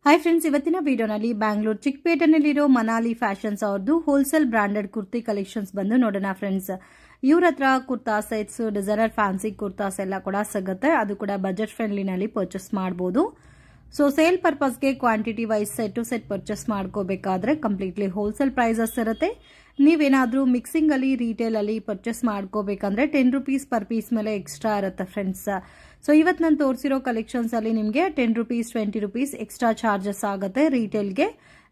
Hi friends, ಇವತ್ತಿನ ವಿಡಿಯೋನಲ್ಲಿ ಬ್ಯಾಂಗ್ಳೂರ್ ಚಿಕ್ಕಪೇಟೆನಲ್ಲಿರೋ ಮನಾಲಿ ಫ್ಯಾಷನ್ಸ್ ಅವ್ರದ್ದು ಹೋಲ್ಸೇಲ್ ಬ್ರಾಂಡೆಡ್ ಕುರ್ತಿ ಕಲೆಕ್ಷನ್ಸ್ ಬಂದು ನೋಡೋಣ ಫ್ರೆಂಡ್ಸ್. ಇವ್ರ ಹತ್ರ kurta sets, designer fancy kurtas ಎಲ್ಲ ಕೂಡ ಸಿಗುತ್ತೆ. ಅದು ಕೂಡ ಬಜೆಟ್ ಫ್ರೆಂಡ್ಲಿನಲ್ಲಿ ಪರ್ಚೇಸ್ ಮಾಡಬಹುದು. ಸೊ ಸೇಲ್ ಪರ್ಪಸ್ಗೆ quantity wise set to set purchase ಮಾಡ್ಕೋಬೇಕಾದ್ರೆ ಕಂಪ್ಲೀಟ್ಲಿ ಹೋಲ್ಸೇಲ್ ಪ್ರೈಸಸ್ ಇರುತ್ತೆ. ನೀವೇನಾದ್ರೂ ಮಿಕ್ಸಿಂಗ್ ಅಲ್ಲಿ ರಿಟೇಲ್ ಅಲ್ಲಿ ಪರ್ಚೇಸ್ ಮಾಡ್ಕೋಬೇಕಂದ್ರೆ 10 ರೂಪೀಸ್ ಪರ್ ಪೀಸ್ ಮೇಲೆ ಎಕ್ಸ್ಟ್ರಾ ಇರುತ್ತೆ ಫ್ರೆಂಡ್ಸ್. ಸೊ ಇವತ್ತು ನಾನು ತೋರಿಸಿರೋ ಕಲೆಕ್ಷನ್ಸ್ ಅಲ್ಲಿ ನಿಮಗೆ 10 ರೂಪೀಸ್ 20 ರೂಪೀಸ್ ಎಕ್ಸ್ಟ್ರಾ ಚಾರ್ಜಸ್ ಆಗುತ್ತೆ. ರಿಟೇಲ್ಗೆ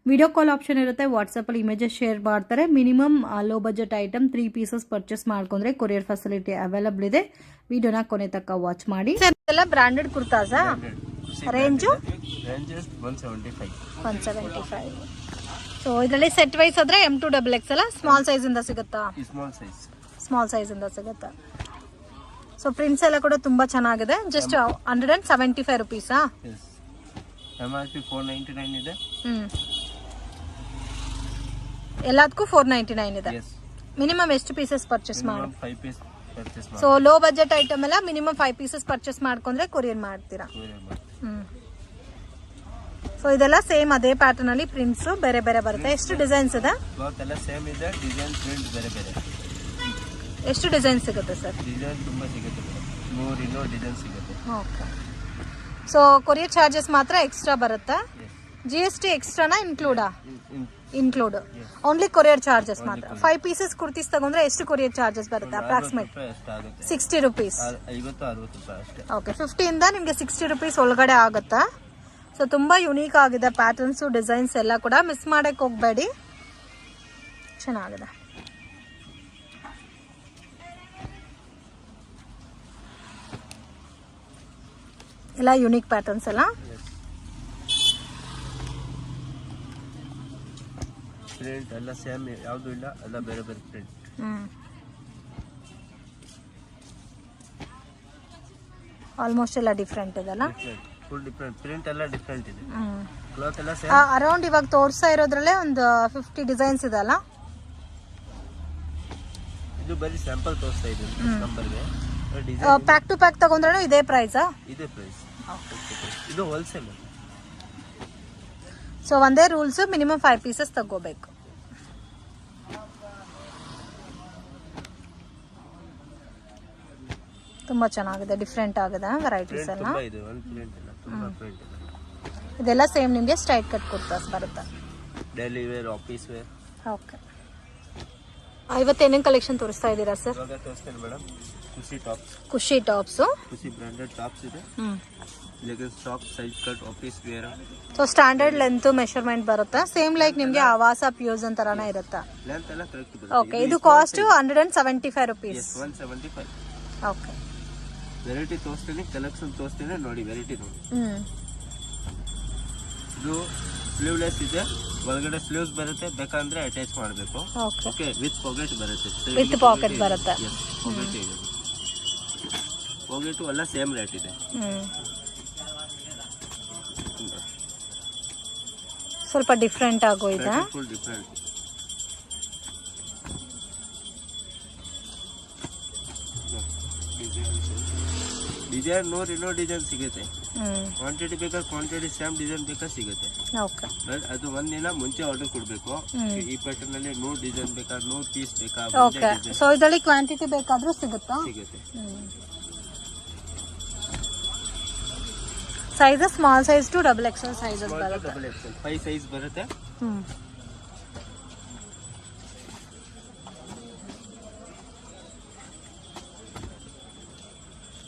ವಿಡಿಯೋ ಕಾಲ್ ಆಪ್ಷನ್ ಇರುತ್ತೆ. ವಾಟ್ಸ್ಆಪ್ ಅಲ್ಲಿ ಇಮೇಜಸ್ ಶೇರ್ ಮಾಡ್ತಾರೆ. Minimum low budget item 3 pieces purchase ಮಾಡ್ಕೊಂಡ್ರೆ ಕೊರಿಯರ್ ಫೆಸಿಲಿಟಿ ಅವೈಲಬಲ್ ಇದೆ. ವಿಡಿಯೋನ ಕೊನೆ ತನಕ ವಾಚ್ ಮಾಡಿ. ಎಲ್ಲ ಬ್ರಾಂಡೆಡ್ ಕುರ್ತಾಸ್ ರೇಂಜ್ 175. ಸೊ ಇದರಲ್ಲಿ ಸೆಟ್ ವೈಸ್ ಆದ್ರೆ M2 XXL ಸ್ಮಾಲ್ ಸೈಜ್ ಇಂದ ಸಿಗುತ್ತಾ? ಸ್ಮಾಲ್ ಸೈಜ್ ಇಂದ ಸಿಗುತ್ತಾ? ಸೊ ಪ್ರಿಂಟ್ಸ್ ಎಲ್ಲ ಕೂಡ ತುಂಬಾ ಚೆನ್ನಾಗಿದೆ. Just 175 rupees. MRP 499 ಇದೆ. ಎಲ್ಲದಕ್ಕೂ 499 ಇದೆ. ಮಿನಿಮಮ್ ಎಷ್ಟು ಪೀಸಸ್ ಪರ್ಚೇಸ್ ಮಾಡಿ? 5 ಪೀಸ್ ಪರ್ಚೇಸ್ ಮಾಡಿ. ಸೊ ಲೋ ಬಜೆಟ್ ಐಟಮ್ ಎಲ್ಲ ಮಿನಿಮಮ್ 5 ಪೀಸಸ್ ಪರ್ಚೇಸ್ ಮಾಡ್ಕೊಂಡ್ರೆ ಕೊರಿಯರ್ ಮಾಡ್ತೀರಾ? ಸೊ ಇದೆಲ್ಲ ಸೇಮ್ ಅದೇ ಪ್ಯಾಟರ್ನ್ ಅಲ್ಲಿ ಪ್ರಿಂಟ್ಸ್ ಬೇರೆ ಬೇರೆ ಬರುತ್ತೆ. ಎಷ್ಟು ಡಿಸೈನ್ಸ್ ಇದೆ? ಕ್ಲಾತ್ ಎಲ್ಲ ಸೇಮ್ ಇದೆ, ಡಿಸೈನ್ ಪ್ರಿಂಟ್ ಬೇರೆ ಬೇರೆ. ಎಷ್ಟು ಡಿಸೈನ್ ಸಿಗುತ್ತೆ ಸರ್? ಡಿಸೈನ್ ತುಂಬಾ ಸಿಗುತ್ತೆ, 100 ಡಿಸೈನ್ ಸಿಗುತ್ತೆ. ಓಕೆ. ಸೊ ಕೊರಿಯರ್ ಚಾರ್ಜಸ್ ಮಾತ್ರ ಎಕ್ಸ್ಟ್ರಾ ಬರುತ್ತೆ. GST ಎಕ್ಸ್ಟ್ರಾನಾ ಇನ್ಕ್ಲೂಡಾ? ಇನ್ಕ್ಲೂಡ್. ಓನ್ಲಿ ಕೊರಿಯರ್ ಚಾರ್ಜಸ್ ಮಾತ್ರ. 5 ಪೀಸಸ್ ಕುರ್ತೀಸ್ ತಗೊಂಡ್ರೆ ಎಷ್ಟು ಕೊರಿಯರ್ ಚಾರ್ಜಸ್ ಬರುತ್ತೆ? Approximate 60 rupees. 50-60 ರೂಪಾಯಿ ಅಷ್ಟೇ. ಓಕೆ, 50 ಇಂದ ನಿಮಗೆ 60 ರೂಪೀಸ್ ಒಳಗಡೆ ಆಗುತ್ತಾ? ಸೊ ತುಂಬಾ ಯುನೀಕ್ ಆಗಿದೆ ಪ್ಯಾಟರ್ನ್ಸ್, ಡಿಸೈನ್ಸ್ ಎಲ್ಲ ಕೂಡ. ಮಿಸ್ ಮಾಡಕ್ಕೆ ಹೋಗಬೇಡಿ, ಚೆನ್ನಾಗಿದೆ. ಎಲ್ಲ ಯುನೀಕ್ ಪ್ಯಾಟರ್ನ್ಸ್ ಎಲ್ಲ. ಪ್ರಿಂಟ್ ಎಲ್ಲ ಸೇಮ್ ಯಾವುದು ಇಲ್ಲ, ಎಲ್ಲ ಬೇರೆ ಬೇರೆ ಪ್ರಿಂಟ್. ಆಲ್ಮೋಸ್ಟ್ ಎಲ್ಲ ಡಿಫ್ರೆಂಟ್ ಇದೆಲ್ಲ. ಫುಲ್ ಡಿಫರೆಂಟ್, ಪ್ರಿಂಟ್ ಎಲ್ಲ ಡಿಫರೆಂಟ್ ಇದೆ. ಕ್ಲಾತ್ ಎಲ್ಲ ಸೇಮ್. ಅರೌಂಡ್ ಇವಾಗ ತೋರಿಸ್ತಾ ಇರೋದ್ರಲ್ಲೇ ಒಂದು 50 ಡಿಸೈನ್ಸ್ ಇದೆ ಅಲ್ಲ? ಇದು ಬರೀ ಸ್ಯಾಂಪಲ್ ತೋರಿಸ್ತಾ ಇದೆ ನಂಬರ್ಗೆ. ಪ್ಯಾಕ್ ಟು ಪ್ಯಾಕ್ ತಗೊಂಡ್ರೆ ಇದೇ ಪ್ರೈಸಾ? ಇದೇ ಪ್ರೈಸ್. ಇದು ಹೋಲ್ಸೇಲ್. ಸೊ ಒಂದೇ ರೂಲ್ಸ್, ಮಿನಿಮಮ್ 5 ಪೀಸಸ್ ತಗೋಬೇಕು. ತುಂಬಾ ಚೆನ್ನಾಗಿದೆ, ಡಿಫ್ರೆಂಟ್ ಆಗಿದೆ ವೆರೈಟೀಸ್ ಎಲ್ಲ. ಇದೆಲ್ಲ ಸೇಮ್ ನಿಮಗೆ ಸ್ಟ್ರೈಟ್ ಕಟ್ ಕುರ್ತಾಸ್ ಬರುತ್ತೆ. Daily wear, office wear. Okay. ಇವತ್ತೇನೇನು ಕಲೆಕ್ಷನ್ ತೋರಿಸ್ತಾ ಇದ್ದೀರಾ ಸರ್? ತೋರಿಸ್ತೀನಿ ಮೇಡಮ್. ಖುಷಿ tops. Khushi tops. Khushi branded tops ಇದೆ. Leggings top, size cut, office wear. So standard length measurement ಬರುತ್ತೆ. ಸೇಮ್ ಲೈಕ್ ನಿಮಗೆ ಆವಾಸ ಪ್ಯೂಸ್ ಅಂತರಾನೇ ಇರುತ್ತೆ. ಲೆಂತ್ ಎಲ್ಲ ಕರೆಕ್ಟ್ ಬರುತ್ತೆ. ಓಕೆ. ಇದು ಕಾಸ್ಟ್ 175 ರೂಪೀಸ್. 175. ಓಕೆ. ವೆರೈಟಿ ತೋರಿಸ್ತೀನಿ, ಕಲೆಕ್ಷನ್ ತೋರಿಸ್ತೀನಿ, ನೋಡಿ ವೆರೈಟಿ ನೋಡಿ. ಇದು ಸ್ಲೀವ್ಲೆಸ್ ಇದೆ, ಒಳಗಡೆ ಸ್ಲೀವ್ಸ್ ಬರುತ್ತೆ. ಬೇಕಂದ್ರೆ ಅಟ್ಯಾಚ್ ಮಾಡಬೇಕು. ಓಕೆ. ವಿತ್ ಪಾಕೆಟ್ ಬರುತ್ತೆ. ವಿತ್ ಪಾಕೆಟ್ ಬರುತ್ತೆ. ಪಾಕೆಟ್ ಇದೆ. ಪಾಕೆಟ್ ಎಲ್ಲ ಸೇಮ್ ರೇಟ್ ಇದೆ. ಸ್ವಲ್ಪ ಡಿಫ್ರೆಂಟ್ ಆಗೋಯ್ತಾ? Full different. ಡಿಸೈನ್ ಇನ್ನೂ ಡಿಸೈನ್ ಸಿಗುತ್ತೆ. ಕ್ವಾಂಟಿಟಿ ಬೇಕಾದ್ರೆ ಕ್ವಾಂಟಿಟಿ, ಸೇಮ್ ಡಿಸೈನ್ ಬೇಕಾದ್ರೆ ಸಿಗುತ್ತೆ. ಅದು ಒಂದಿನ ಮುಂಚೆ ಆರ್ಡರ್ ಕೊಡ್ಬೇಕು. ಈ ಪ್ಯಾಟರ್ನ್ ಅಲ್ಲಿ 100 ಡಿಸೈನ್ ಬೇಕಾದ್ರೆ 100 ಪೀಸ್ ಬೇಕಾದ್ರೆ. ಸೊ ಇದರಲ್ಲಿ ಕ್ವಾಂಟಿಟಿ ಬೇಕಾದ್ರೂ ಸಿಗುತ್ತಾ? ಸಿಗುತ್ತೆ. Size small size to XXL sizes ಬರುತ್ತೆ. XXL 5 ಸೈಜ್ ಬರುತ್ತೆ.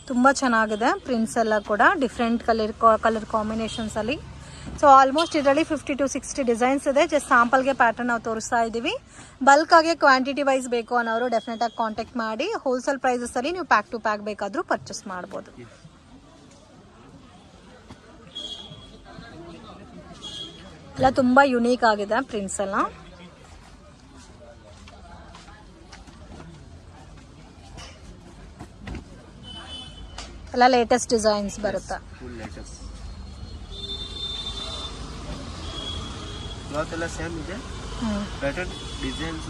ತುಂಬಾ ಚೆನ್ನಾಗಿದೆ ಪ್ರಿಂಟ್ಸ್ ಎಲ್ಲ ಕೂಡ, ಡಿಫ್ರೆಂಟ್ ಕಲರ್ ಕಾಂಬಿನೇಷನ್ಸ್ ಅಲ್ಲಿ. ಸೊ ಆಲ್ಮೋಸ್ಟ್ ಇದರಲ್ಲಿ 50 to 60 ಡಿಸೈನ್ಸ್ ಇದೆ. ಜಸ್ಟ್ ಸ್ಯಾಂಪಲ್ಗೆ ಪ್ಯಾಟರ್ನ್ ನಾವು ತೋರಿಸ್ತಾ ಇದ್ದೀವಿ. ಬಲ್ಕ್ ಆಗಿ ಕ್ವಾಂಟಿಟಿ ವೈಸ್ ಬೇಕು ಅನ್ನೋರು ಡೆಫಿನೆಟ್ ಆಗಿ ಕಾಂಟ್ಯಾಕ್ಟ್ ಮಾಡಿ. ಹೋಲ್ಸೇಲ್ ಪ್ರೈಸಸ್ ಅಲ್ಲಿ ನೀವು ಪ್ಯಾಕ್ ಟು ಪ್ಯಾಕ್ ಬೇಕಾದ್ರೂ ಪರ್ಚೇಸ್ ಮಾಡಬಹುದು. ಎಲ್ಲ ತುಂಬಾ ಯುನೀಕ್ ಆಗಿದೆ ಪ್ರಿಂಟ್ಸ್ ಎಲ್ಲ. ಎಲ್ಲ ಲೇಟೆಸ್ಟ್ ಡಿಸೈನ್ಸ್ ಬರುತ್ತೆ. Full latest. ಕ್ಲಾತ್ ಎಲ್ಲ ಸೇಮ್ ಇದೆ. ಪ್ಯಾಟರ್ನ್ ಡಿಸೈನ್ಸ್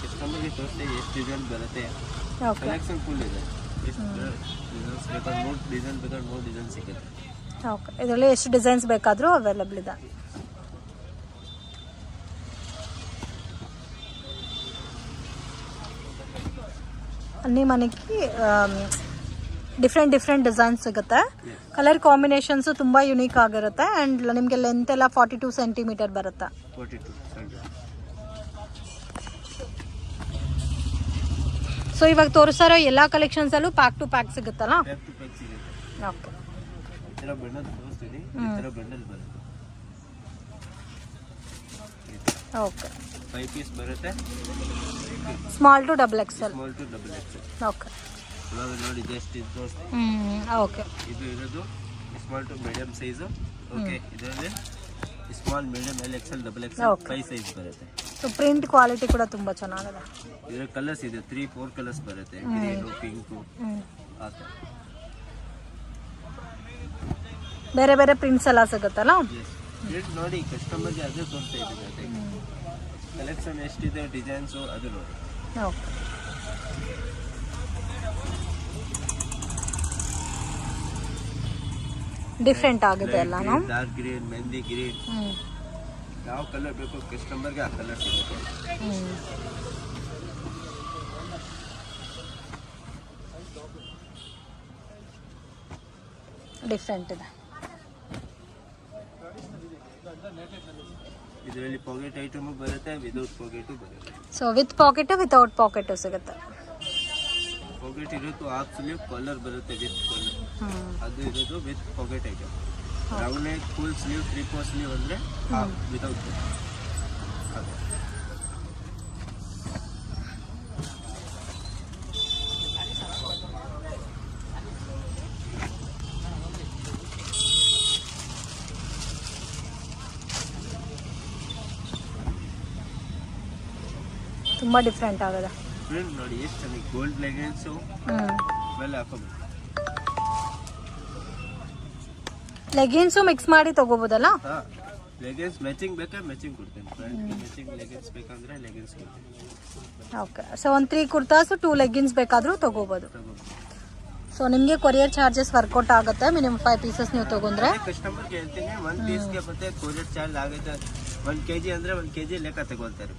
ಕಸ್ಟಮರ್ಗೆ ತೋರಿಸ್ತೀವಿ ಎಷ್ಟು ಡಿಸೈನ್ ಬರುತ್ತೆ. ಕಲೆಕ್ಷನ್ ಫುಲ್ ಇದೆ. ಎಷ್ಟು ಡಿಸೈನ್ಸ್ ಬೇಕಾದ್ರೆ 100 ಡಿಸೈನ್ ಬೇಕಾದ್ರೆ 100 ಡಿಸೈನ್ ಸಿಗುತ್ತೆ. ಓಕೆ, ಇದರಲ್ಲಿ ಎಷ್ಟು ಡಿಸೈನ್ಸ್ ಬೇಕಾದರೂ ಅವೈಲೇಬಲ್ ಇದೆ. ಅಲ್ಲಿ ಮನೆಗೆ ಡಿಫ್ರೆಂಟ್ ಡಿಸೈನ್ಸ್ ಸಿಗುತ್ತೆ. ಕಲರ್ ಕಾಂಬಿನೇಷನ್ಸು ತುಂಬ ಯುನೀಕ್ ಆಗಿರುತ್ತೆ. ಆ್ಯಂಡ್ ನಿಮಗೆ ಲೆಂತ್ ಎಲ್ಲ 42 ಸೆಂಟಿಮೀಟರ್ ಬರುತ್ತೆ. ಸೊ ಇವಾಗ ತೋರಿಸ್ತಾರೋ ಎಲ್ಲ ಕಲೆಕ್ಷನ್ಸಲ್ಲೂ ಪ್ಯಾಕ್ ಟು ಪ್ಯಾಕ್ ಸಿಗುತ್ತಲ್ಲ? ಓಕೆ. ಓಕೆ, 5 ಪೀಸ್ ಬರುತ್ತೆ. Small to double XL. Okay. ಇವಾಗ ನೋಡಿ ಜಸ್ಟ್ ಇದು. ಓಕೆ. ಇದು ಇರೋದು small to medium size. Okay, ಇದರಲ್ಲಿ small medium L XL double XL 5 size ಬರುತ್ತೆ. ಸೊ ಪ್ರಿಂಟ್ ಕ್ವಾಲಿಟಿ ಕೂಡ ತುಂಬಾ ಚೆನ್ನಾಗಿದೆ. ಇದರ ಕಲರ್ಸ್ ಇದೆ 3-4 ಕಲರ್ಸ್ ಬರುತ್ತೆ. ಗ್ರೀನ್, ಪಿಂಕ್, ಆ ಥರ ಬೇರೆ ಪ್ರಿಂಟ್ಸ್ ಎಲ್ಲ ಸಿಗುತ್ತಲ್ಲ? ಪ್ರಿಂಟ್ ನೋಡಿ ಕಸ್ಟಮರ್ಗೆ ಅದೇ ತೋರಿಸ್ತಾ ಇದ್ದೀನಿ. ಕಲೆಕ್ಷನ್ ಎಷ್ಟಿದೆ ಡಿಸೈನ್ಸು ಅದು ನೋಡಿ. ಓಕೆ. ಡಿಫ್ರೆಂಟ್ ಆಗಿದೆ ಎಲ್ಲ. ಡಾರ್ಕ್ ಗ್ರೀನ್, ಮೆಹಂದಿ ಗ್ರೀನ್, ಯಾವ ಕಲರ್ ಬೇಕು ಕಸ್ಟಮರ್ಗೆ ಆ ಕಲರ್ ಸಿಗುತ್ತೆ. ಡಿಫ್ರೆಂಟ್ ಇದೆ. ಇದರಲ್ಲಿ ಪಾಕೆಟ್ ಐಟಮ್ ಬರುತ್ತೆ, ವಿದೌಟ್ ಪಾಕೆಟ್ ಬರುತ್ತೆ. So with pocket, without pocket ಸಿಗುತ್ತೆ. ಪಾಕೆಟ್ ಇರೋದು ಹಾಫ್ ಸ್ಲೀವ್ ಕಾಲರ್ ಬರುತ್ತೆ ವಿತ್ ಕಾಲರ್. ಅದು ಇರೋದು with pocket item. Round neck, full sleeve, 3/4 sleeve ಅಂದ್ರೆ ವಿತೌಟ್ ಪಾಕೆಟ್. ತುಂಬಾ ಡಿಫ್ರೆಂಟ್ ಆಗಿದೆ. ಪ್ರಿಂಟ್ ನೋಡಿ ಎಷ್ಟು ಚೆನ್ನಾಗಿ ಗೋಲ್ಡ್ ಲೆಗಿನ್ಸು ಮೇಲೆ ಹಾಕೋಬೇಕು. ಲೆಗಿನ್ಸು ಮಿಕ್ಸ್ ಮಾಡಿ ತಗೋಬೋದಲ್ಲ? ಲೆಗಿನ್ಸ್ ಮ್ಯಾಚಿಂಗ್ ಬೇಕಾ ಮ್ಯಾಚಿಂಗ್ ಕೊಡ್ತೇನೆ. ಮ್ಯಾಚಿಂಗ್ ಲೆಗಿನ್ಸ್ ಬೇಕಂದ್ರೆ ಲೆಗಿನ್ಸ್ ಕೊಡ್ತೇನೆ. ಓಕೆ. ಸೊ ಒಂದು 3 ಕುರ್ತಾಸ್ 2 ಲೆಗಿನ್ಸ್ ಬೇಕಾದರೂ ತಗೋಬೋದು. ಸೊ ನಿಮಗೆ ಕೊರಿಯರ್ ಚಾರ್ಜಸ್ ವರ್ಕೌಟ್ ಆಗುತ್ತೆ. ಮಿನಿಮಮ್ 5 ಪೀಸಸ್ ನೀವು ತಗೊಂಡ್ರೆ. ಕಸ್ಟಮರ್ ಹೇಳ್ತೀನಿ 1 ಪೀಸ್ಗೆ ಮತ್ತೆ ಕೊರಿಯರ್ ಚಾರ್ಜ್ ಆಗುತ್ತೆ. 1 kg ಅಂದ್ರೆ 1 kg ಲೆಕ್ಕ ತಗೊಳ್ತಾರೆ.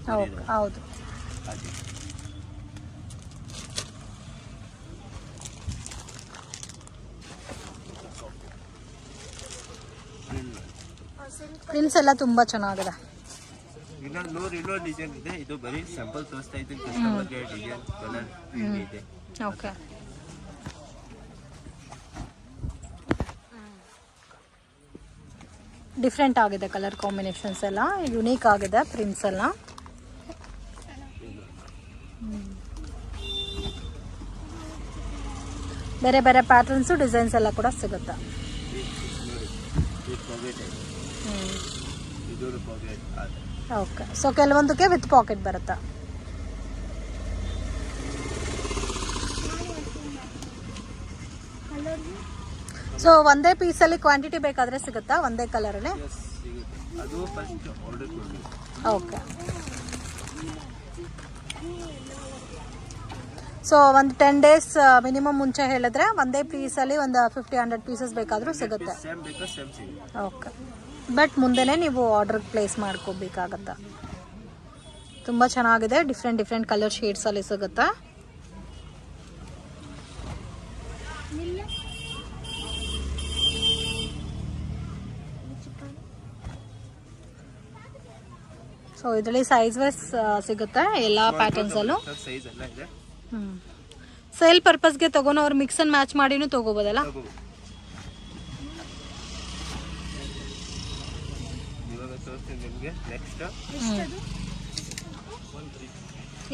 ಹೌದು. ಪ್ರಿಂಟ್ಸ್ ಎಲ್ಲ ತುಂಬಾ ಚೆನ್ನಾಗಿದೆ. ಇನ್ನೊಂದು ಡಿಸೈನ್ ಇದೆ. ಇದು ಬರೀ ಸ್ಯಾಂಪಲ್ ತೋರಿಸ್ತಾ ಇದ್ದೀನಿ ಕಸ್ಟಮರ್ಗೆ. ಡಿಸೈನ್ ಕಲರ್ ಇದೆ. ಓಕೆ. ಡಿಫ್ರೆಂಟ್ ಆಗಿದೆ ಕಲರ್ ಕಾಂಬಿನೇಷನ್ಸ್ ಎಲ್ಲ, ಯುನೀಕ್ ಆಗಿದೆ ಪ್ರಿಂಟ್ಸ್ ಎಲ್ಲ. ಬೇರೆ ಪ್ಯಾಟರ್ನ್ಸು ಡಿಸೈನ್ಸ್ ಎಲ್ಲ ಕೂಡ ಸಿಗುತ್ತೆ. ಓಕೆ. ಸೊ ಕೆಲವೊಂದಕ್ಕೆ ವಿತ್ ಪಾಕೆಟ್ ಬರುತ್ತೆ. ಸೊ ಒಂದೇ ಪೀಸಲ್ಲಿ ಕ್ವಾಂಟಿಟಿ ಬೇಕಾದ್ರೆ ಸಿಗುತ್ತಾ? ಒಂದೇ ಕಲರಲ್ಲಿ? ಓಕೆ. ಸೊ ಒಂದು 10 days ಮಿನಿಮಮ್ ಮುಂಚೆ ಹೇಳಿದ್ರೆ ಒಂದೇ ಪೀಸಲ್ಲಿ ಒಂದು 50-100 ಪೀಸಸ್ ಬೇಕಾದರೂ ಸಿಗುತ್ತೆ. ಓಕೆ. ಬಟ್ ಮುಂದೆನೇ ನೀವು ಆರ್ಡರ್ ಪ್ಲೇಸ್ ಮಾಡ್ಕೋಬೇಕಾಗತ್ತೆ. ತುಂಬ ಚೆನ್ನಾಗಿದೆ. ಡಿಫ್ರೆಂಟ್ ಕಲರ್ ಶೇಡ್ಸಲ್ಲಿ ಸಿಗುತ್ತೆ. ಸೊ ಇದರಲ್ಲಿ ಸೈಜ್ ವೈಸ್ ಸಿಗುತ್ತೆ ಎಲ್ಲ ಪ್ಯಾಟರ್ನ್ಸಲ್ಲೂ. ಸೇಲ್ ಪರ್ಪಸ್ಗೆ ತಗೋನವ್ರು ಮಿಕ್ಸ್ ಅಂಡ್ ಮ್ಯಾಚ್ ಮಾಡಿನೂ ತಗೋಬೋದಲ್ಲ?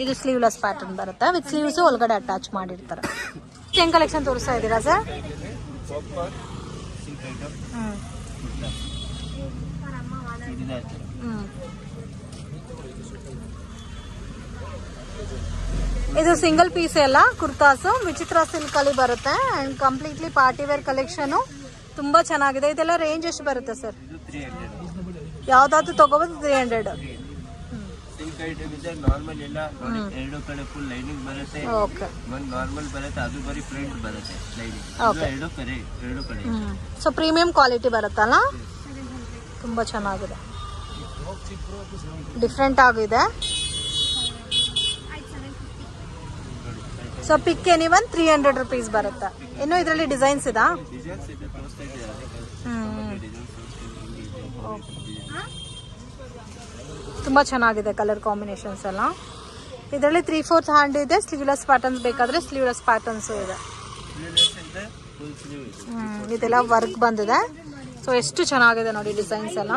ಇದು ಸ್ಲೀವ್ಲೆಸ್ ಪ್ಯಾಟರ್ನ್ ಬರುತ್ತೆ. ವಿತ್ ಸ್ಲೀವ್ಸ್ ಒಳಗಡೆ ಅಟ್ಯಾಚ್ ಮಾಡಿರ್ತಾರೆ. ಏನ್ ಕಲೆಕ್ಷನ್ ತೋರಿಸ್ತಾ ಇದ್ದೀರಾ ಸರ್? ಇದು ಸಿಂಗಲ್ ಪೀಸ್ ಎಲ್ಲ ಕುರ್ತಾಸು ವಿಚಿತ್ರ ಸಿಲ್ಕ್ ಅಲ್ಲಿ ಬರುತ್ತೆ. And completely party wear collection ತುಂಬಾ ಚೆನ್ನಾಗಿದೆ. ಇದೆಲ್ಲ ರೇಂಜ್ ಎಷ್ಟು ಬರುತ್ತೆ ಸರ್? ಯಾವ್ದಾದ್ರು ತಗೋಬೋದು 300. ಸಿಲ್ಕ್ ಐಟಮ್ ಇದೆ ನಾರ್ಮಲ್ ಎಲ್ಲ ನೋಡಿ, ಎರಡು ಕಡೆ ಫುಲ್ ಲೈನಿಂಗ್ ಬರುತ್ತೆ, ಒಂದು ನಾರ್ಮಲ್ ಬರುತ್ತೆ, ಅದು ಬರೀ ಪ್ರಿಂಟ್ ಬರುತ್ತೆ ಲೈನಿಂಗ್, ಎರಡು ಕಡೆ. ಸೊ ಪ್ರೀಮಿಯಂ ಕ್ವಾಲಿಟಿ ಬರುತ್ತಲ್ಲ, ತುಂಬಾ ಚೆನ್ನಾಗಿದೆ, ಡಿಫ್ರೆಂಟ್ ಆಗಿದೆ. ಸೊ ಪಿಕ್ ಎನಿ ಒನ್ 300 rupees ಬರುತ್ತೆ. ಇನ್ನು ಇದರಲ್ಲಿ ಡಿಸೈನ್ಸ್ ಇದಾ? ತುಂಬಾ ಚೆನ್ನಾಗಿದೆ ಕಲರ್ ಕಾಂಬಿನೇಷನ್ಸ್ ಎಲ್ಲ. ಇದರಲ್ಲಿ 3/4 ಹ್ಯಾಂಡ್ ಇದೆ, ಸ್ಲೀವ್ಲೆಸ್ ಪ್ಯಾಟರ್ನ್ಸ್ ಬೇಕಾದ್ರೆ ಸ್ಲೀವ್ಲೆಸ್ ಪ್ಯಾಟರ್ನ್ಸ್ ಇದೆ. ಇದೆಲ್ಲ ವರ್ಕ್ ಬಂದಿದೆ. ಸೊ ಎಷ್ಟು ಚೆನ್ನಾಗಿದೆ ನೋಡಿ ಡಿಸೈನ್ಸ್ ಎಲ್ಲ.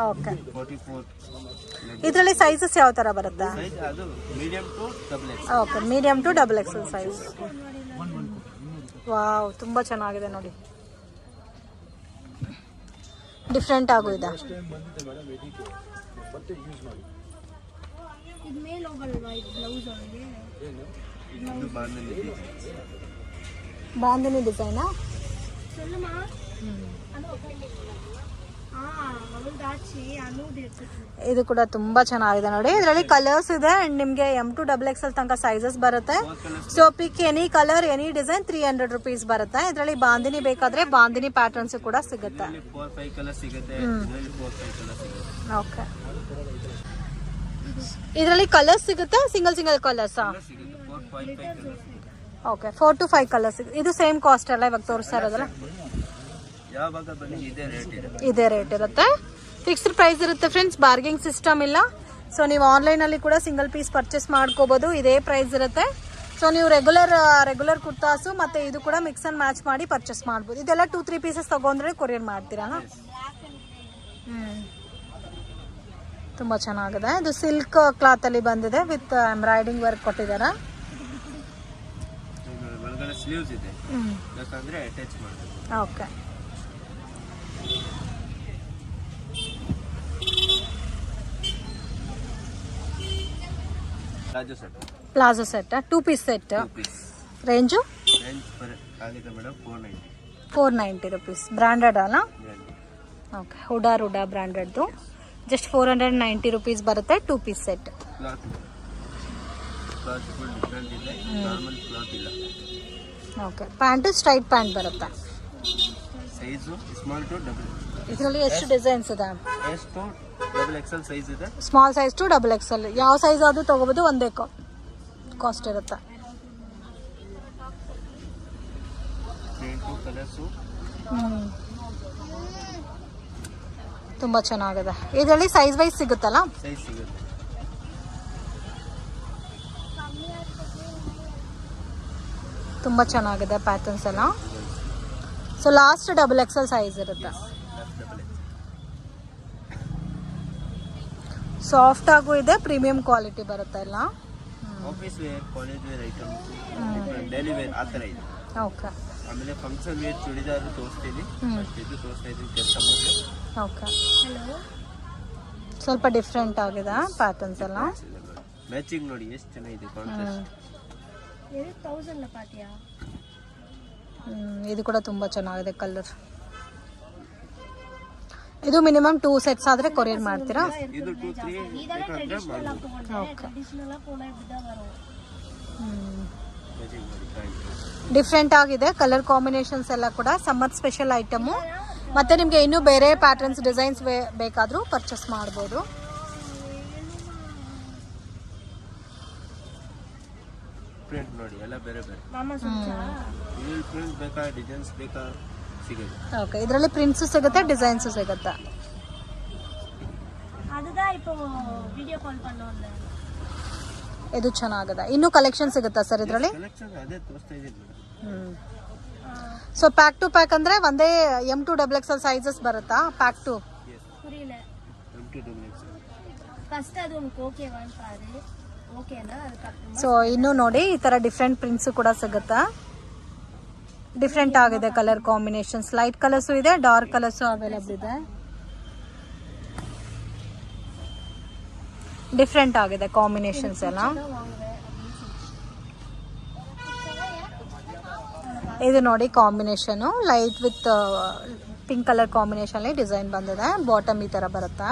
ಓಕೆ, ಇದರಲ್ಲಿ ಸೈಜಸ್ ಯಾವ ತರ ಬರುತ್ತೆ? Okay, medium to XXL size. Wow, ತುಂಬಾ ಚೆನ್ನಾಗಿದೆ ನೋಡಿ, ಡಿಫ್ರೆಂಟ್ ಆಗು ಇದೆ. ಬಾಂಧನಿ ಡಿಸೈನಾ? ಇದು ಕೂಡ ತುಂಬಾ ಚೆನ್ನಾಗಿದೆ ನೋಡಿ. ಇದರಲ್ಲಿ ಕಲರ್ಸ್ ಇದೆ ಅಂಡ್ ನಿಮ್ಗೆ M to XXL ತನಕ ಸೈಜಸ್ ಬರುತ್ತೆ. ಸೊ ಪಿಕ್ any colour any design 300 rupees ಬರುತ್ತೆ. ಇದರಲ್ಲಿ ಬಾಂದಿನಿ ಬೇಕಾದ್ರೆ ಬಾಂದಿನಿ ಪ್ಯಾಟರ್ನ್ಸ್ ಕೂಡ ಸಿಗುತ್ತೆ. ಓಕೆ, ಇದರಲ್ಲಿ ಕಲರ್ಸ್ ಸಿಗುತ್ತೆ, single colours. Okay, 4 to 5 colours. ಇದು ಸೇಮ್ ಕಾಸ್ಟ್ ಅಲ್ಲ ಇವಾಗ ತೋರಿಸ್ತಾ ಇರೋದಲ್ಲ? ಇದೇ ರೇಟ್ ಇರುತ್ತೆ, ಫಿಕ್ಸ್ಡ್ ಪ್ರೈಸ್ ಇರುತ್ತೆ ಫ್ರೆಂಡ್ಸ್, ಬಾರ್ಗಿಂಗ್ ಸಿಸ್ಟಮ್ ಇಲ್ಲ. ಸೊ ನೀವು ಆನ್ಲೈನ್ ಅಲ್ಲಿ ಕೂಡ ಸಿಂಗಲ್ ಪೀಸ್ ಪರ್ಚೇಸ್ ಮಾಡ್ಕೋಬಹುದು, ಇದೇ ಪ್ರೈಸ್ ಇರುತ್ತೆ. ಸೊ ನೀವು ರೆಗ್ಯುಲರ್ ಕುರ್ತಾಸು ಮತ್ತೆ ಇದು ಕೂಡ ಮಿಕ್ಸ್ ಅಂಡ್ ಮ್ಯಾಚ್ ಮಾಡಿ ಪರ್ಚೇಸ್ ಮಾಡ್ಬೋದು. ಇದೆಲ್ಲ 2-3 ಪೀಸಸ್ ತಗೊಂಡ್ರೆ ಕೊರಿಯರ್ ಮಾಡ್ತೀರಾ? ತುಂಬಾ ಚೆನ್ನಾಗಿದೆ. ಇದು ಸಿಲ್ಕ್ ಕ್ಲಾತ್ ಅಲ್ಲಿ ಬಂದಿದೆ ವಿತ್ ಎಂಬ್ರಾಯ್ಡಿಂಗ್ ವರ್ಕ್ ಕೊಟ್ಟಿದ್ದಾರೆ. Okay, palazzo set 2 piece set. Range 490 rupees. Branded ಅಲ್ಲ? ಓಕೆ, ಹುಡಾ ಬ್ರಾಂಡೆಡ್ದು. ಜಸ್ಟ್ 490 rupees ಬರುತ್ತೆ, 2 piece set. Okay, pant straight pant ಬರುತ್ತೆ. ಇದರಲ್ಲಿ ಎಷ್ಟು ಡಿಸೈನ್ಸ್ ಇದೆ? Small size to XXL. ಯಾವ ಸೈಜ್ ಆದ್ರೂ ತಗೋಬಹುದು, ಒಂದೇ ಕಾಸ್ಟ್ ಇರುತ್ತೆ. ತುಂಬಾ ಚೆನ್ನಾಗಿದೆ. ಇದರಲ್ಲಿ ಸೈಜ್ ವೈಸ್ ಸಿಗುತ್ತಲ್ಲ? ತುಂಬಾ ಚೆನ್ನಾಗಿದೆ ಪ್ಯಾಟರ್ನ್ಸ್ ಎಲ್ಲ. ಸೊ ಲಾಸ್ಟ್ XXL ಸೈಜ್ ಇರುತ್ತೆ. ಸಾಫ್ಟ್ ಆಗು ಇದೆ, ಪ್ರೀಮಿಯಂ ಕ್ವಾಲಿಟಿ ಬರುತ್ತೆ ಎಲ್ಲ. Office wear, college wear items, daily wear ಆ ಥರ ಇದೆ. ಓಕೆ, ಆಮೇಲೆ ಫಂಕ್ಷನ್ ವೇರ್ ಚೂಡಿದಾರ್ ತೋರಿಸ್ತೀನಿ, ಇದು ತೋರಿಸ್ತಾ ಇದ್ದೀನಿ ಕೆಲಸ ಮಾಡಿ. ಓಕೆ, ಸ್ವಲ್ಪ ಡಿಫ್ರೆಂಟ್ ಆಗಿದೆ ಪ್ಯಾಟರ್ನ್ಸ್ ಎಲ್ಲ. ಮ್ಯಾಚಿಂಗ್ ನೋಡಿ ಎಷ್ಟು ಚೆನ್ನಾಗಿದೆ ಕಾಂಟ್ರಾಸ್ಟ್. ಇದು ಕೂಡ ತುಂಬಾ ಚೆನ್ನಾಗಿದೆ ಕಲರ್. ಇದು ಮಿನಿಮಮ್ 2 ಸೆಟ್ಸ್ ಆದ್ರೆ ಕೊರಿಯರ್ ಮಾಡ್ತೀರಾ? ಇದು 2-3 ಓಕೆ, ಡಿಫ್ರೆಂಟ್ ಆಗಿದೆ ಕಲರ್ ಕಾಂಬಿನೇಷನ್ಸ್ ಎಲ್ಲ ಕೂಡ. Summer special item. ಮತ್ತೆ ನಿಮ್ಗೆ ಇನ್ನೂ ಬೇರೆ ಪ್ಯಾಟರ್ನ್ಸ್ ಡಿಸೈನ್ಸ್ ಬೇಕಾದ್ರೂ ಪರ್ಚೇಸ್ ಮಾಡ್ಬೋದು. ಪ್ರಿಂಟ್ ನೋಡಿ ಎಲ್ಲ ಬೇರೆ ಪ್ರಿಂಟ್ ಬೇಕಾ, ಡಿಸೈನ್ಸ್ ಬೇಕಾ ಸಿಗುತ್ತೆ. ಓಕೆ, ಇದರಲ್ಲಿ ಪ್ರಿಂಟ್ಸ್ ಸಿಗುತ್ತೆ, ಡಿಸೈನ್ಸ್ ಸಿಗುತ್ತೆ. ಇದು ಚೆನ್ನಾಗಿದೆ. ಇನ್ನು ಕಲೆಕ್ಷನ್ ಸಿಗುತ್ತಾ ಸರ್ ಇದರಲ್ಲಿ? ಸೊ ಪ್ಯಾಕ್ ಟು ಪ್ಯಾಕ್ ಅಂದ್ರೆ ಒಂದೇ M to XXL ಸೈಜಸ್ ಬರುತ್ತಾ? ಪ್ಯಾಕ್ ಟು ಸೊ ಇನ್ನು ನೋಡಿ ಈ ತರ ಡಿಫ್ರೆಂಟ್ ಪ್ರಿಂಟ್ಸ್ ಕೂಡ ಸಿಗುತ್ತಾ. ಡಿಫ್ರೆಂಟ್ ಆಗಿದೆ ಕಲರ್ ಕಾಂಬಿನೇಷನ್ಸ್. ಲೈಟ್ ಕಲರ್ಸ್ ಇದೆ, ಡಾರ್ಕ್ ಕಲರ್ಸ್ ಅವೈಲಬಲ್ ಇದೆ. ಡಿಫ್ರೆಂಟ್ ಆಗಿದೆ ಕಾಂಬಿನೇಷನ್ಸ್ ಎಲ್ಲ. ಇದು ನೋಡಿ combination light with pink colour combination ಅಲ್ಲಿ ಡಿಸೈನ್ ಬಂದಿದೆ. ಬಾಟಮ್ ಈ ತರ ಬರುತ್ತೆ.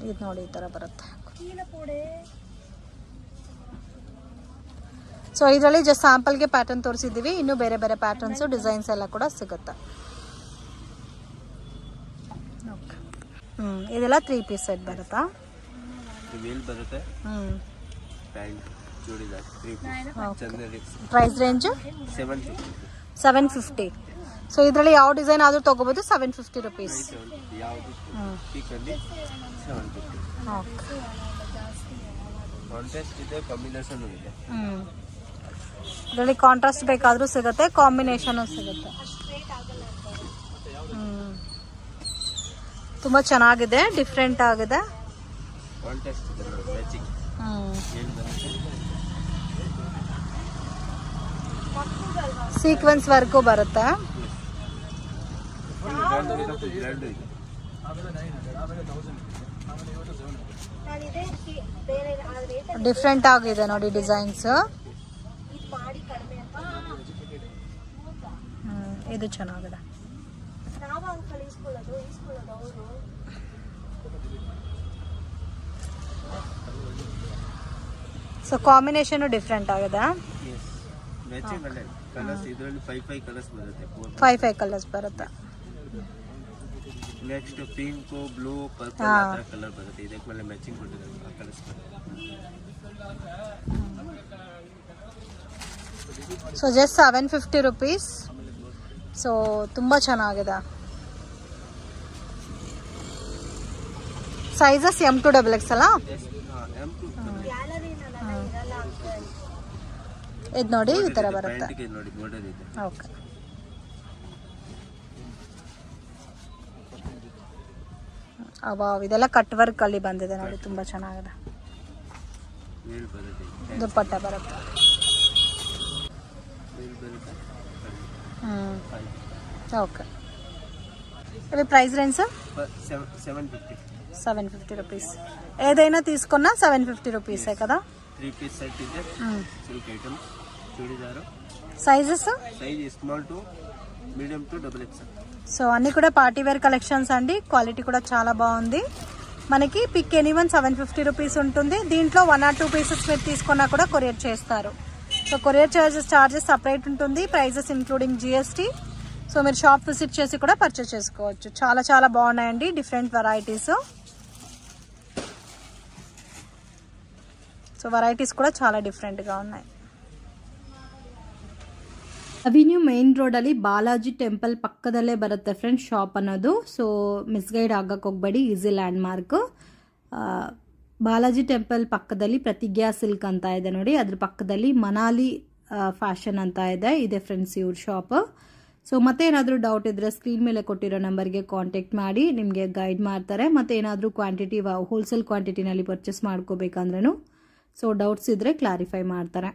ಇದು ನೋಡಿ ಈ ತರ ಬರುತ್ತೆ. ಸೊ ಇದರಲ್ಲಿ ಜಸ್ಟ್ ಸ್ಯಾಂಪಲ್ಗೆ ಪ್ಯಾಟರ್ನ್ ತೋರಿಸಿದ್ದೀವಿ. ಇನ್ನು ಬೇರೆ ಬೇರೆ ಪ್ಯಾಟರ್ನ್ಸ್ ಡಿಸೈನ್ಸ್ ಎಲ್ಲ ಕೂಡ ಸಿಗುತ್ತೆ. ಇದೆಲ್ಲ 3 ಪೀಸ್ ಸೆಟ್ ಬರುತ್ತಾ? Price range 750. ಸೊ ಇದರಲ್ಲಿ ಯಾವ ಡಿಸೈನ್ ಆದ್ರೂ ತಗೋಬಹುದು. 750 ರುಪೀಸ್. ಇದರಲ್ಲಿ ಕಾಂಟ್ರಾಸ್ಟ್ ಬೇಕಾದ್ರೂ ಸಿಗುತ್ತೆ, ಕಾಂಬಿನೇಷನ್ ಸಿಗುತ್ತೆ. ತುಂಬಾ ಚೆನ್ನಾಗಿದೆ, ಡಿಫ್ರೆಂಟ್ ಆಗಿದೆ. ಸೀಕ್ವೆನ್ಸ್ ವರ್ಕು ಬರುತ್ತೆ. ಡಿಫ್ರೆಂಟ್ ಆಗಿದೆ ನೋಡಿ ಡಿಸೈನ್ಸ್. ಇದು ಚೆನ್ನಾಗಿದೆ. ಸೊ ಕಾಂಬಿನೇಷನ್ ಡಿಫ್ರೆಂಟ್ ಆಗಿದೆ. 5 ಕಲರ್ಸ್ ಬರುತ್ತೆ. Next pink, blue, purple colour ಬರುತ್ತೆ. ಇದಕ್ಕೆ ಮೇಲೆ ಮ್ಯಾಚಿಂಗ್ ಕೊಟ್ಟಿದ್ದಾರೆ ಆ colours. So just 750 rupees. So ತುಂಬಾ ಚೆನ್ನಾಗಿದೆ. ಸೈಜಸ್ M2 XXL ಅಲ್ಲ? ಇದು ನೋಡಿ ಈ ತರ ಬರುತ್ತೆ. ಓಕೆ. ಇದೆಲ್ಲ ಕಟ್ ವರ್ಕ್ ಅಲ್ಲಿ ಬಂದಿದೆ ನೋಡಿ, ತುಂಬಾ ಚೆನ್ನಾಗಿದೆ. ದುಪ್ಪಟ್ಟ ಬರುತ್ತೆ. ಓಕೆ. ఇది ప్రైస్ రేంజ్ సార్ 750 రూపీస్. ఏదైనా తీసుకున్నా 750 రూపీసే కదా. 3 పీస్ సెట్ ಇದೆ. Silk item, churidar. Sizes size small to medium to XXL. So అన్ని కూడా పార్టీ వేర్ కలెక్షన్స్ అండి. క్వాలిటీ కూడా చాలా బాగుంది. మనకి పిక్ ఎనీవన్ 750 రూపీస్ ఉంటుంది. దీంట్లో 1 or 2 పీసెస్ మీరు తీసుకున్నా కూడా కొరియర్ చేస్తారు. సో కొరియర్ చార్జెస్ సపరేట్ ఉంటుంది. Prices including GST. సో మీరు షాప్ విజిట్ చేసి కూడా పర్చేస్ చేసుకోవచ్చు. చాలా చాలా బాగున్నాయండి, డిఫరెంట్ వెరైటీస్. సో వెరైటీస్ కూడా చాలా డిఫరెంట్గా ఉన్నాయి. ಅವಿನ್ಯೂ ಮೇನ್ ರೋಡಲ್ಲಿ ಬಾಲಾಜಿ ಟೆಂಪಲ್ ಪಕ್ಕದಲ್ಲೇ ಬರುತ್ತೆ ಫ್ರೆಂಡ್ಸ್ ಶಾಪ್ ಅನ್ನೋದು. ಸೊ ಮಿಸ್ಗೈಡ್ ಆಗಕ್ಕೆ ಹೋಗಬೇಡಿ, easy land mark. Balaji temple ಪಕ್ಕದಲ್ಲಿ ಪ್ರತಿಜ್ಞಾ ಸಿಲ್ಕ್ ಅಂತ ಇದೆ ನೋಡಿ, ಅದ್ರ ಪಕ್ಕದಲ್ಲಿ ಮನಾಲಿ ಫ್ಯಾಷನ್ ಅಂತ ಇದೆ ಫ್ರೆಂಡ್ಸ್ ಇವ್ರ ಶಾಪ್. ಸೊ ಮತ್ತೆ ಏನಾದರೂ ಡೌಟ್ ಇದ್ರೆ ಸ್ಕ್ರೀನ್ ಮೇಲೆ ಕೊಟ್ಟಿರೋ ನಂಬರ್ಗೆ ಕಾಂಟ್ಯಾಕ್ಟ್ ಮಾಡಿ, ನಿಮಗೆ ಗೈಡ್ ಮಾಡ್ತಾರೆ. ಮತ್ತೆ ಏನಾದರೂ ಕ್ವಾಂಟಿಟಿ ಹೋಲ್ಸೇಲ್ ಕ್ವಾಂಟಿಟಿನಲ್ಲಿ ಪರ್ಚೇಸ್ ಮಾಡ್ಕೋಬೇಕಂದ್ರೂ ಸೊ ಡೌಟ್ಸ್ ಇದ್ರೆ ಕ್ಲಾರಿಫೈ ಮಾಡ್ತಾರೆ.